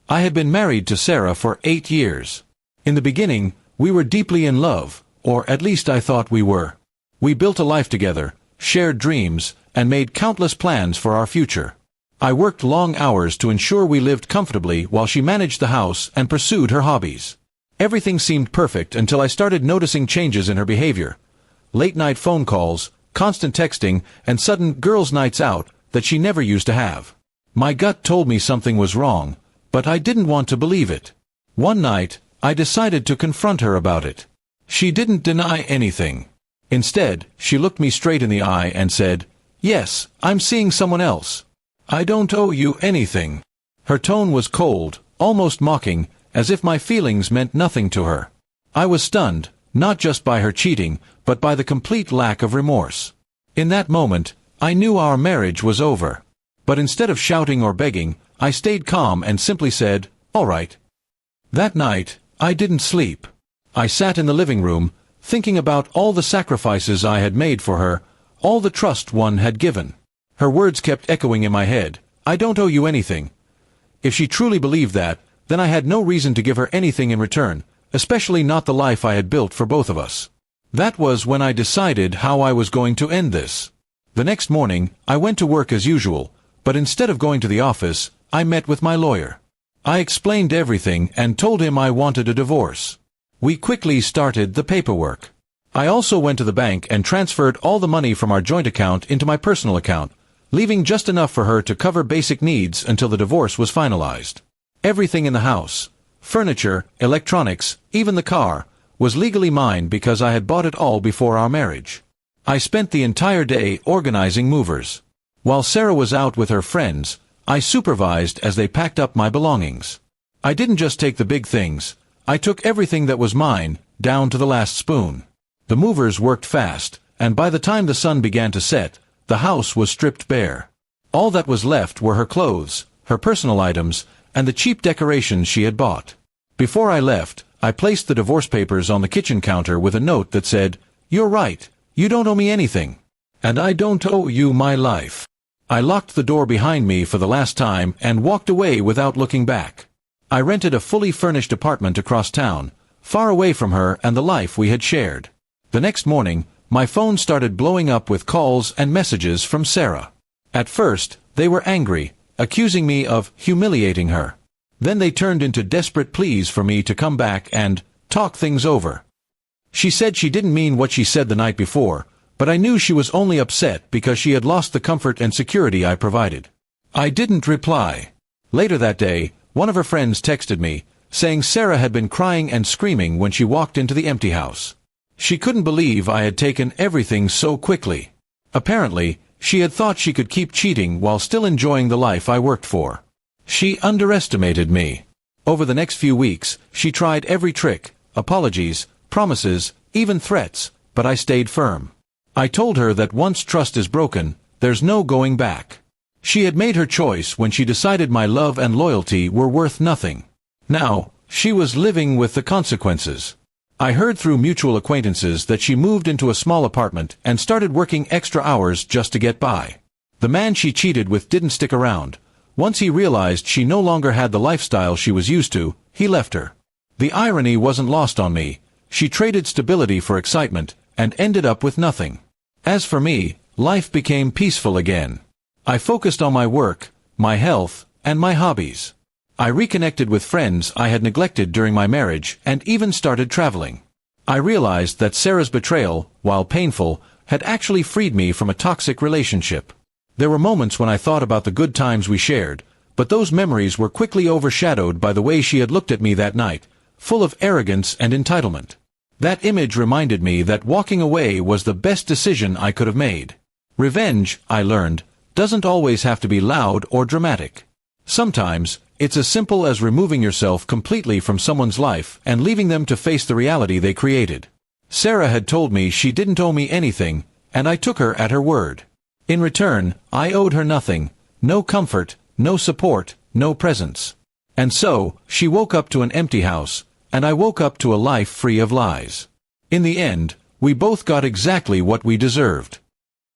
I had been married to Sarah for 8 years. In the beginning, we were deeply in love, or at least I thought we were. We built a life together, shared dreams, and made countless plans for our future. I worked long hours to ensure we lived comfortably while she managed the house and pursued her hobbies. Everything seemed perfect until I started noticing changes in her behavior. Late-night phone calls, constant texting, and sudden girls' nights out that she never used to have. My gut told me something was wrong, but I didn't want to believe it. One night, I decided to confront her about it. She didn't deny anything. Instead, she looked me straight in the eye and said, "Yes, I'm seeing someone else. I don't owe you anything." Her tone was cold, almost mocking, as if my feelings meant nothing to her. I was stunned, not just by her cheating, but by the complete lack of remorse. In that moment, I knew our marriage was over. But instead of shouting or begging, I stayed calm and simply said, "All right." That night, I didn't sleep. I sat in the living room, thinking about all the sacrifices I had made for her, all the trust one had given. Her words kept echoing in my head, "I don't owe you anything." If she truly believed that, then I had no reason to give her anything in return, especially not the life I had built for both of us. That was when I decided how I was going to end this. The next morning, I went to work as usual, but instead of going to the office, I met with my lawyer. I explained everything and told him I wanted a divorce. We quickly started the paperwork. I also went to the bank and transferred all the money from our joint account into my personal account, leaving just enough for her to cover basic needs until the divorce was finalized. Everything in the house, furniture, electronics, even the car, was legally mine because I had bought it all before our marriage. I spent the entire day organizing movers. While Sarah was out with her friends, I supervised as they packed up my belongings. I didn't just take the big things, I took everything that was mine, down to the last spoon. The movers worked fast, and by the time the sun began to set, the house was stripped bare. All that was left were her clothes, her personal items, and the cheap decorations she had bought. Before I left, I placed the divorce papers on the kitchen counter with a note that said, "You're right, you don't owe me anything. And I don't owe you my life." I locked the door behind me for the last time and walked away without looking back. I rented a fully furnished apartment across town, far away from her and the life we had shared. The next morning, my phone started blowing up with calls and messages from Sarah. At first, they were angry, accusing me of humiliating her. Then they turned into desperate pleas for me to come back and talk things over. She said she didn't mean what she said the night before, but I knew she was only upset because she had lost the comfort and security I provided. I didn't reply. Later that day, one of her friends texted me, saying Sarah had been crying and screaming when she walked into the empty house. She couldn't believe I had taken everything so quickly. Apparently, she had thought she could keep cheating while still enjoying the life I worked for. She underestimated me. Over the next few weeks, she tried every trick, apologies, promises, even threats, but I stayed firm. I told her that once trust is broken, there's no going back. She had made her choice when she decided my love and loyalty were worth nothing. Now, she was living with the consequences. I heard through mutual acquaintances that she moved into a small apartment and started working extra hours just to get by. The man she cheated with didn't stick around. Once he realized she no longer had the lifestyle she was used to, he left her. The irony wasn't lost on me. She traded stability for excitement, and ended up with nothing. As for me, life became peaceful again. I focused on my work, my health, and my hobbies. I reconnected with friends I had neglected during my marriage and even started traveling. I realized that Sarah's betrayal, while painful, had actually freed me from a toxic relationship. There were moments when I thought about the good times we shared, but those memories were quickly overshadowed by the way she had looked at me that night, full of arrogance and entitlement. That image reminded me that walking away was the best decision I could have made. Revenge, I learned, doesn't always have to be loud or dramatic. Sometimes, it's as simple as removing yourself completely from someone's life and leaving them to face the reality they created. Sarah had told me she didn't owe me anything, and I took her at her word. In return, I owed her nothing, no comfort, no support, no presence. And so, she woke up to an empty house, and I woke up to a life free of lies. In the end, we both got exactly what we deserved.